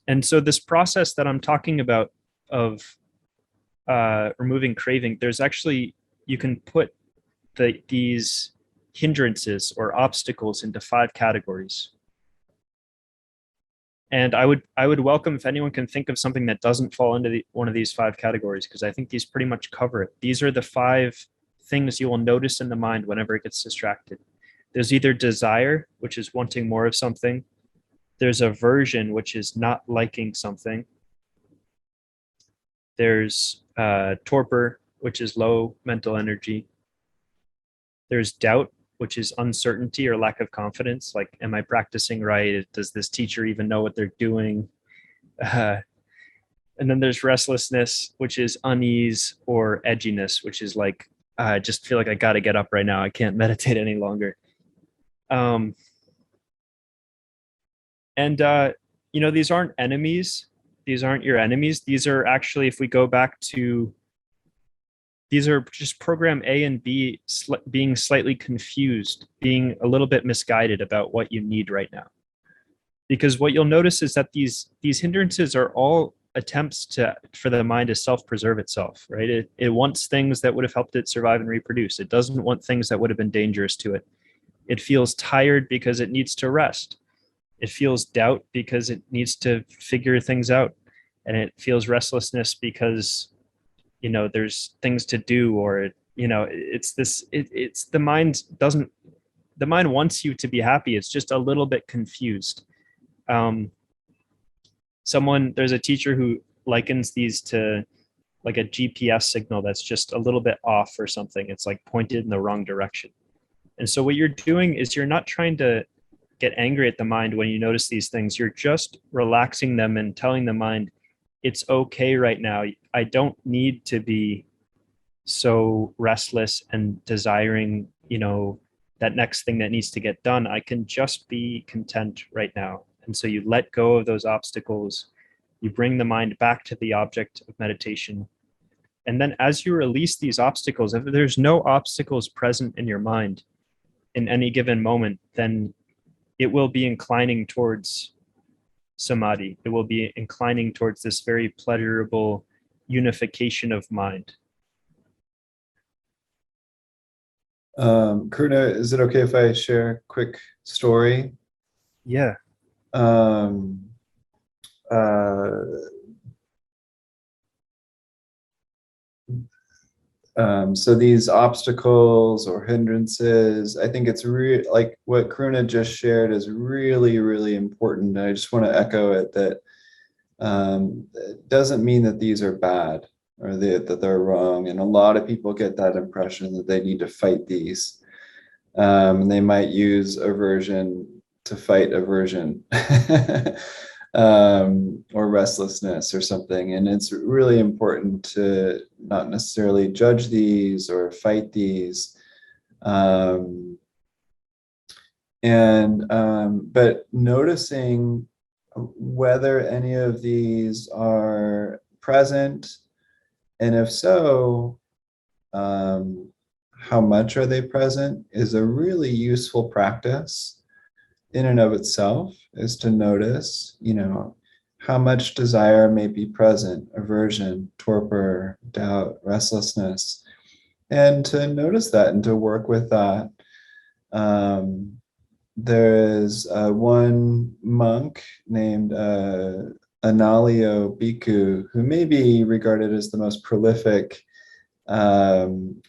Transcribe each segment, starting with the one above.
And so this process that I'm talking about of removing craving, there's actually, you can put these hindrances or obstacles into 5 categories. And I would welcome if anyone can think of something that doesn't fall into one of these 5 categories, because I think these pretty much cover it. These are the 5 things you will notice in the mind whenever it gets distracted. There's either desire, which is wanting more of something. There's aversion, which is not liking something. There's torpor, which is low mental energy. There's doubt, which is uncertainty or lack of confidence. Like, am I practicing right? Does this teacher even know what they're doing? And then there's restlessness, which is unease, or edginess, which is like, I just feel like I got to get up right now. I can't meditate any longer. These aren't enemies. These aren't your enemies. These are actually, if we go back to, these are just program A and B being slightly confused, being a little bit misguided about what you need right now. Because what you'll notice is that these hindrances are all attempts for the mind to self-preserve itself, right? It wants things that would have helped it survive and reproduce. It doesn't want things that would have been dangerous to it. It feels tired because it needs to rest. It feels doubt because it needs to figure things out. And it feels restlessness because, there's things to do, or, it's the mind wants you to be happy. It's just a little bit confused. There's a teacher who likens these to like a GPS signal that's just a little bit off or something. It's like pointed in the wrong direction. And so what you're doing is you're not trying to get angry at the mind when you notice these things. You're just relaxing them and telling the mind, it's okay right now. I don't need to be so restless and desiring, that next thing that needs to get done. I can just be content right now. And so you let go of those obstacles. You bring the mind back to the object of meditation. And then as you release these obstacles, if there's no obstacles present in your mind in any given moment, then it will be inclining towards samadhi. It will be inclining towards this very pleasurable unification of mind. Karuna, is it okay if I share a quick story? Yeah. So these obstacles or hindrances, I think it's like what Karuna just shared is really, really important. And I just want to echo it that it doesn't mean that these are bad or that they're wrong. And a lot of people get that impression that they need to fight these. And they might use aversion to fight aversion. Or restlessness or something. And it's really important to not necessarily judge these or fight these. But noticing whether any of these are present, and if so, how much are they present, is a really useful practice in and of itself, is to notice, how much desire may be present, aversion, torpor, doubt, restlessness, and to notice that and to work with that. There is one monk named Analio Bhikkhu, who may be regarded as the most prolific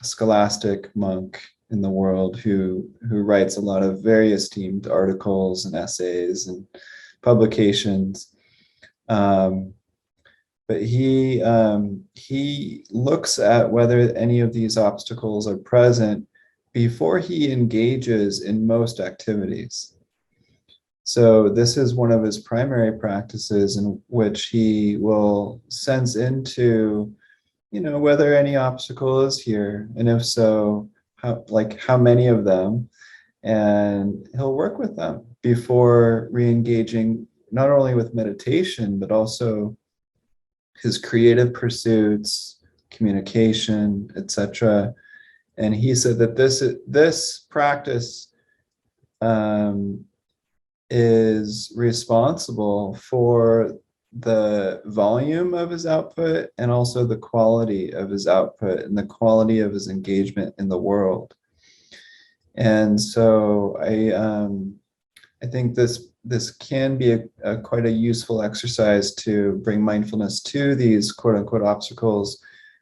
scholastic monk in the world, who writes a lot of various themed articles and essays and publications. But he looks at whether any of these obstacles are present before he engages in most activities. So this is one of his primary practices, in which he will sense into, whether any obstacle is here, and if so, how many of them, and he'll work with them before re-engaging not only with meditation, but also his creative pursuits, communication, etc. And he said that this practice is responsible for the volume of his output and also the quality of his output and the quality of his engagement in the world. And so I think this can be a quite a useful exercise to bring mindfulness to these quote unquote obstacles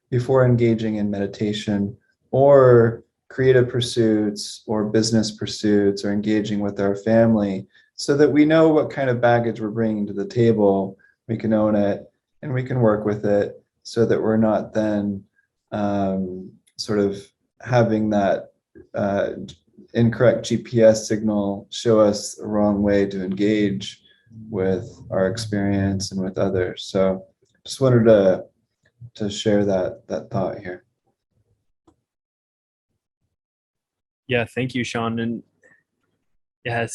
before engaging in meditation or creative pursuits or business pursuits or engaging with our family, so that we know what kind of baggage we're bringing to the table. We can own it and we can work with it, so that we're not then sort of having that incorrect GPS signal show us the wrong way to engage with our experience and with others. So just wanted to share that thought here. Yeah, thank you, Sean. And yeah,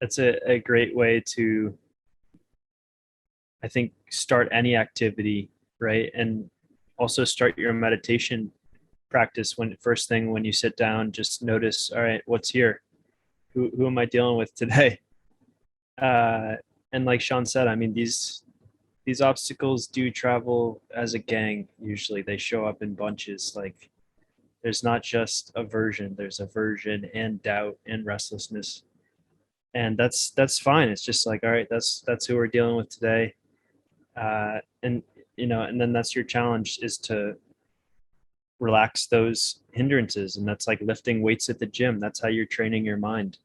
it's a great way to, I think, start any activity, right? And also start your meditation practice when first thing when you sit down, just notice, all right, what's here? Who am I dealing with today? And like Sean said, I mean, these obstacles do travel as a gang. Usually they show up in bunches. Like there's not just aversion, there's aversion and doubt and restlessness. And that's fine. It's just like, all right, that's who we're dealing with today. And and then that's your challenge, is to relax those hindrances. And that's like lifting weights at the gym. That's how you're training your mind.